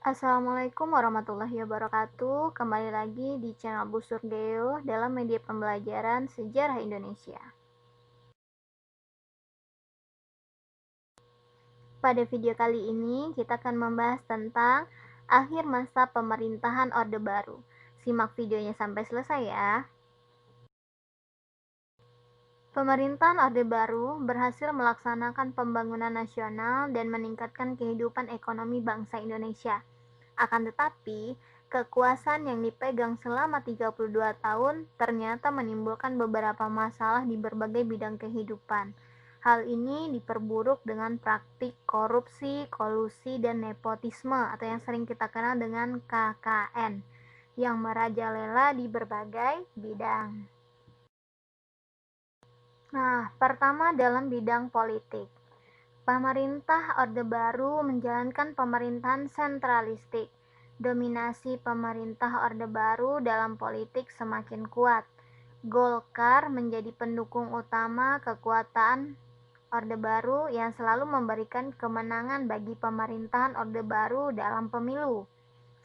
Assalamualaikum warahmatullahi wabarakatuh. Kembali lagi di channel Bu Surgeo dalam media pembelajaran sejarah Indonesia. Pada video kali ini kita akan membahas tentang akhir masa pemerintahan Orde Baru. Simak videonya sampai selesai ya. Pemerintahan Orde Baru berhasil melaksanakan pembangunan nasional dan meningkatkan kehidupan ekonomi bangsa Indonesia. Akan tetapi, kekuasaan yang dipegang selama 32 tahun ternyata menimbulkan beberapa masalah di berbagai bidang kehidupan. Hal ini diperburuk dengan praktik korupsi, kolusi, dan nepotisme atau yang sering kita kenal dengan KKN yang merajalela di berbagai bidang. Nah, pertama dalam bidang politik. Pemerintah Orde Baru menjalankan pemerintahan sentralistik. Dominasi pemerintah Orde Baru dalam politik semakin kuat. Golkar menjadi pendukung utama kekuatan Orde Baru yang selalu memberikan kemenangan bagi pemerintahan Orde Baru dalam pemilu.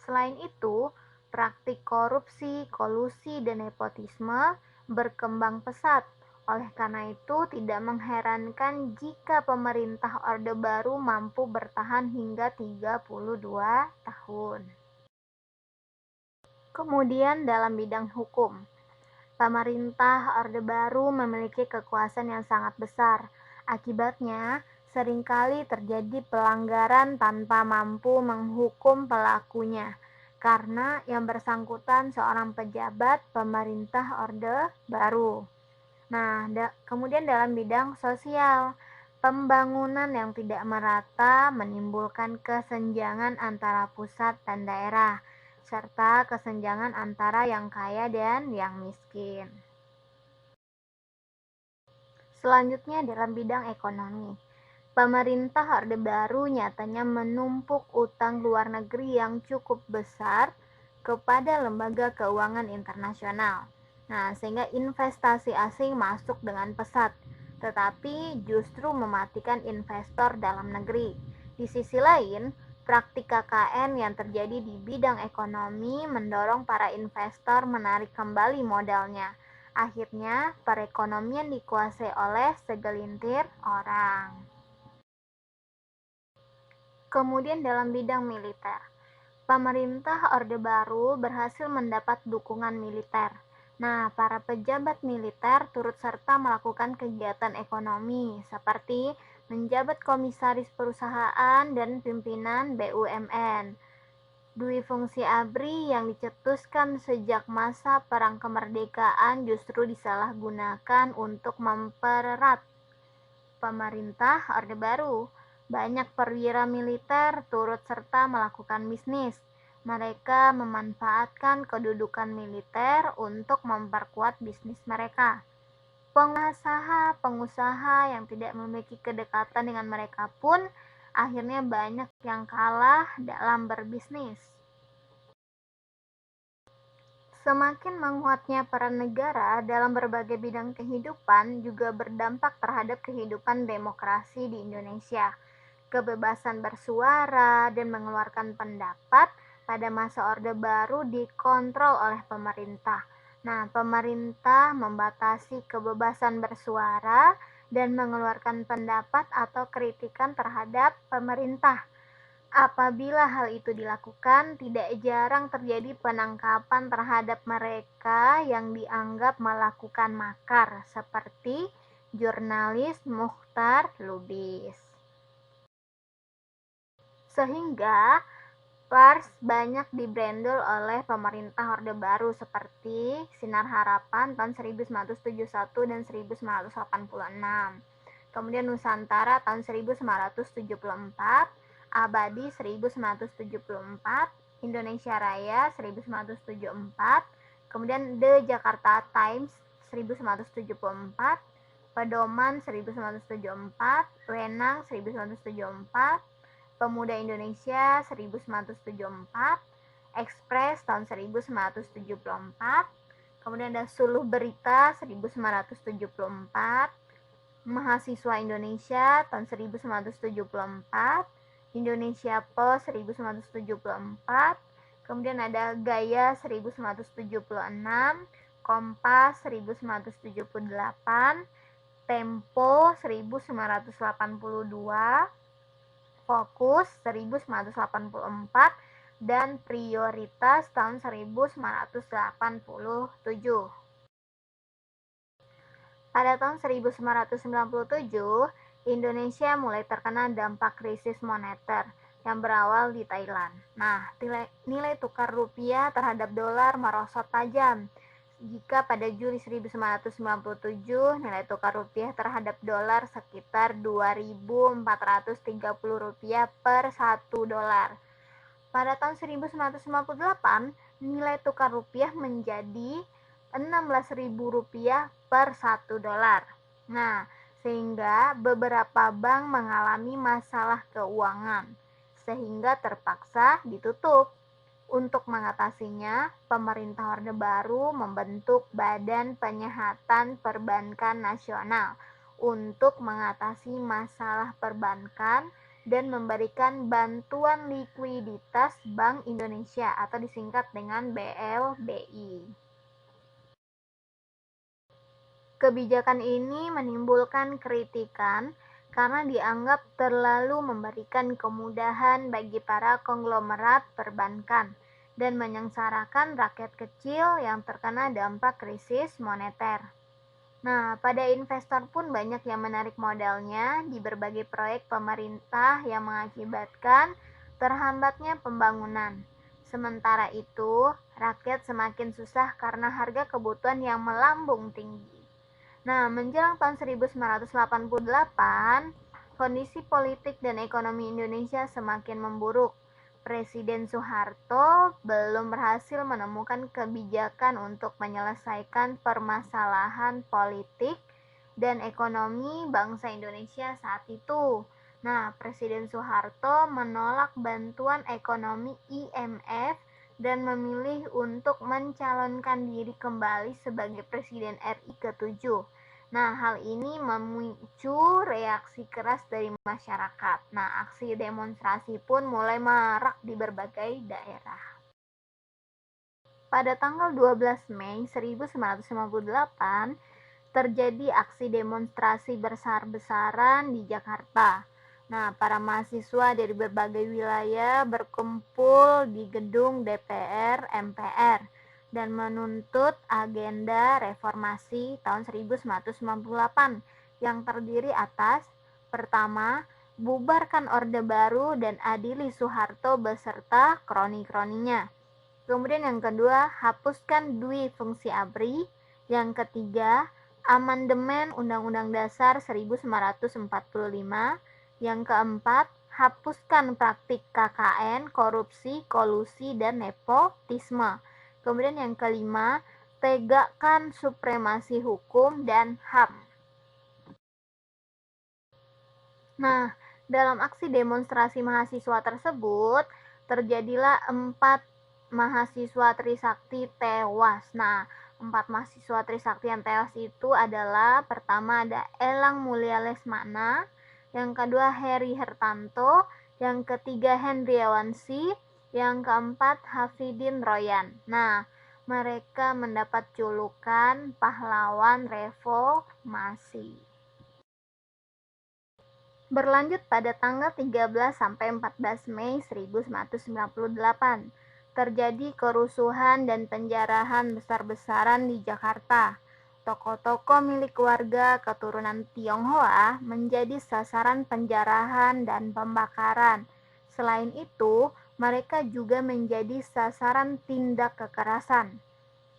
Selain itu, praktik korupsi, kolusi, dan nepotisme berkembang pesat. Oleh karena itu, tidak mengherankan jika pemerintah Orde Baru mampu bertahan hingga 32 tahun. Kemudian dalam bidang hukum, pemerintah Orde Baru memiliki kekuasaan yang sangat besar. Akibatnya, seringkali terjadi pelanggaran tanpa mampu menghukum pelakunya, karena yang bersangkutan seorang pejabat pemerintah Orde Baru. Nah, kemudian dalam bidang sosial, pembangunan yang tidak merata menimbulkan kesenjangan antara pusat dan daerah, serta kesenjangan antara yang kaya dan yang miskin. Selanjutnya dalam bidang ekonomi. Pemerintah Orde Baru nyatanya menumpuk utang luar negeri yang cukup besar kepada lembaga keuangan internasional. Nah, sehingga investasi asing masuk dengan pesat, tetapi justru mematikan investor dalam negeri. Di sisi lain, praktik KKN yang terjadi di bidang ekonomi mendorong para investor menarik kembali modalnya. Akhirnya, perekonomian dikuasai oleh segelintir orang. Kemudian dalam bidang militer, pemerintah Orde Baru berhasil mendapat dukungan militer. Nah, para pejabat militer turut serta melakukan kegiatan ekonomi seperti menjabat komisaris perusahaan dan pimpinan BUMN. Dui fungsi ABRI yang dicetuskan sejak masa Perang Kemerdekaan justru disalahgunakan untuk mempererat pemerintah Orde Baru. Banyak perwira militer turut serta melakukan bisnis. Mereka memanfaatkan kedudukan militer untuk memperkuat bisnis mereka. Pengusaha yang tidak memiliki kedekatan dengan mereka pun akhirnya banyak yang kalah dalam berbisnis. Semakin menguatnya peran negara dalam berbagai bidang kehidupan juga berdampak terhadap kehidupan demokrasi di Indonesia. Kebebasan bersuara dan mengeluarkan pendapat pada masa Orde Baru dikontrol oleh pemerintah. Nah, pemerintah membatasi kebebasan bersuara dan mengeluarkan pendapat atau kritikan terhadap pemerintah. Apabila hal itu dilakukan, tidak jarang terjadi penangkapan terhadap mereka yang dianggap melakukan makar, seperti jurnalis Muchtar Lubis. Sehingga pers banyak dibrandol oleh pemerintah Orde Baru seperti Sinar Harapan tahun 1971 dan 1986. Kemudian Nusantara tahun 1974, Abadi 1974, Indonesia Raya 1974, kemudian The Jakarta Times 1974, Pedoman 1974, Wenang 1974, Pemuda Indonesia 1974, Express tahun 1974, kemudian ada Suluh Berita 1974, Mahasiswa Indonesia tahun 1974, Indonesia Post 1974, kemudian ada Gaya 1976, Kompas 1978, Tempo 1982, Fokus 1984, dan Prioritas tahun 1987. Pada tahun 1997, Indonesia mulai terkena dampak krisis moneter yang berawal di Thailand. Nah, nilai tukar rupiah terhadap dolar merosot tajam. Jika pada Juli 1997 nilai tukar rupiah terhadap dolar sekitar 2.430 rupiah per 1 dolar. Pada tahun 1998 nilai tukar rupiah menjadi 16.000 rupiah per 1 dolar. Nah, sehingga beberapa bank mengalami masalah keuangan, sehingga terpaksa ditutup. Untuk mengatasinya, pemerintah Orde Baru membentuk Badan Penyihatan Perbankan Nasional untuk mengatasi masalah perbankan dan memberikan bantuan likuiditas Bank Indonesia atau disingkat dengan BLBI. Kebijakan ini menimbulkan kritikan karena dianggap terlalu memberikan kemudahan bagi para konglomerat perbankan dan menyengsarakan rakyat kecil yang terkena dampak krisis moneter. Nah, pada investor pun banyak yang menarik modalnya di berbagai proyek pemerintah yang mengakibatkan terhambatnya pembangunan. Sementara itu, rakyat semakin susah karena harga kebutuhan yang melambung tinggi. Nah, menjelang tahun 1988, kondisi politik dan ekonomi Indonesia semakin memburuk. Presiden Soeharto belum berhasil menemukan kebijakan untuk menyelesaikan permasalahan politik dan ekonomi bangsa Indonesia saat itu. Nah, Presiden Soeharto menolak bantuan ekonomi IMF dan memilih untuk mencalonkan diri kembali sebagai Presiden RI ke-7. Nah, hal ini memicu reaksi keras dari masyarakat. Nah, aksi demonstrasi pun mulai marak di berbagai daerah. Pada tanggal 12 Mei 1958, terjadi aksi demonstrasi besar-besaran di Jakarta. Nah, para mahasiswa dari berbagai wilayah berkumpul di gedung DPR MPR dan menuntut agenda reformasi tahun 1998 yang terdiri atas: pertama, bubarkan Orde Baru dan adili Soeharto beserta kroni-kroninya. Kemudian yang kedua, hapuskan Dwi Fungsi ABRI. Yang ketiga, amandemen Undang-Undang Dasar 1945. Yang keempat, hapuskan praktik KKN, korupsi, kolusi, dan nepotisme. Kemudian yang kelima, tegakkan supremasi hukum dan HAM. Nah, dalam aksi demonstrasi mahasiswa tersebut, terjadilah 4 mahasiswa Trisakti tewas. Nah, 4 mahasiswa Trisakti yang tewas itu adalah: pertama ada Elang Mulia Lesmana, yang kedua Heri Hertanto, yang ketiga Hendriawansi, yang keempat Hafidin Royan. Nah, mereka mendapat julukan pahlawan reformasi. Berlanjut pada tanggal 13 sampai 14 Mei 1998, terjadi kerusuhan dan penjarahan besar-besaran di Jakarta. Toko-toko milik warga keturunan Tionghoa menjadi sasaran penjarahan dan pembakaran. Selain itu, mereka juga menjadi sasaran tindak kekerasan.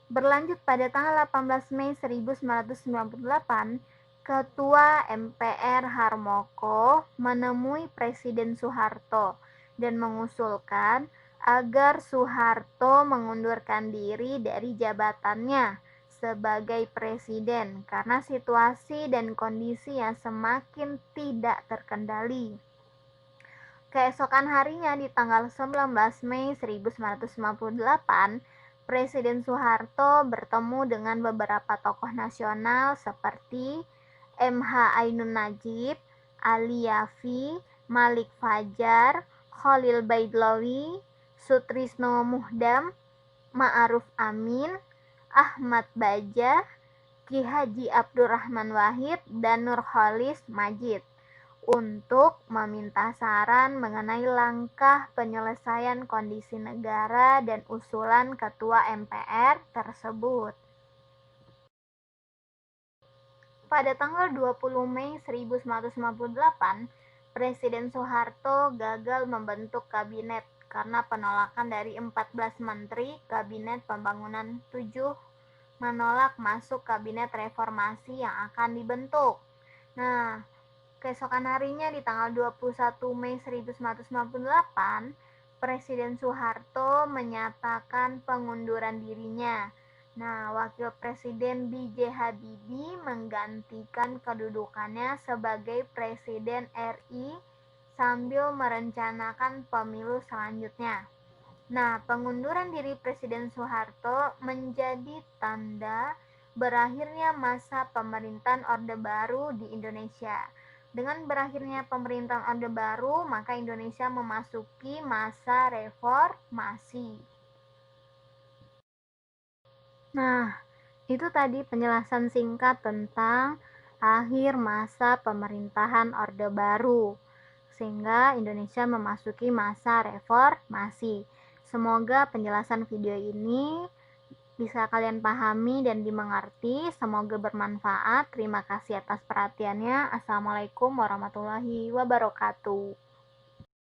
Berlanjut pada tanggal 18 Mei 1998, Ketua MPR Harmoko menemui Presiden Soeharto dan mengusulkan agar Soeharto mengundurkan diri dari jabatannya sebagai presiden karena situasi dan kondisi yang semakin tidak terkendali. Keesokan harinya di tanggal 19 Mei 1958, Presiden Soeharto bertemu dengan beberapa tokoh nasional seperti M.H. Ainun Nadjib, Ali Yafi, Malik Fajar, Khalil Baitlawi, Sutrisno Muhdam, Ma'aruf Amin, Ahmad Baja, Ki Haji Abdurrahman Wahid, dan Nurholis Majid untuk meminta saran mengenai langkah penyelesaian kondisi negara dan usulan Ketua MPR tersebut. Pada tanggal 20 Mei 1958, Presiden Soeharto gagal membentuk kabinet karena penolakan dari 14 menteri Kabinet Pembangunan 7 menolak masuk kabinet reformasi yang akan dibentuk. Nah, keesokan harinya di tanggal 21 Mei 1998, Presiden Soeharto menyatakan pengunduran dirinya. Nah, Wakil Presiden B.J. Habibie menggantikan kedudukannya sebagai Presiden RI sambil merencanakan pemilu selanjutnya. Nah, pengunduran diri Presiden Soeharto menjadi tanda berakhirnya masa pemerintahan Orde Baru di Indonesia. Dengan berakhirnya pemerintahan Orde Baru, maka Indonesia memasuki masa reformasi. Nah, itu tadi penjelasan singkat tentang akhir masa pemerintahan Orde Baru, sehingga Indonesia memasuki masa reformasi. Semoga penjelasan video ini bisa kalian pahami dan dimengerti. Semoga bermanfaat. Terima kasih atas perhatiannya. Assalamualaikum warahmatullahi wabarakatuh.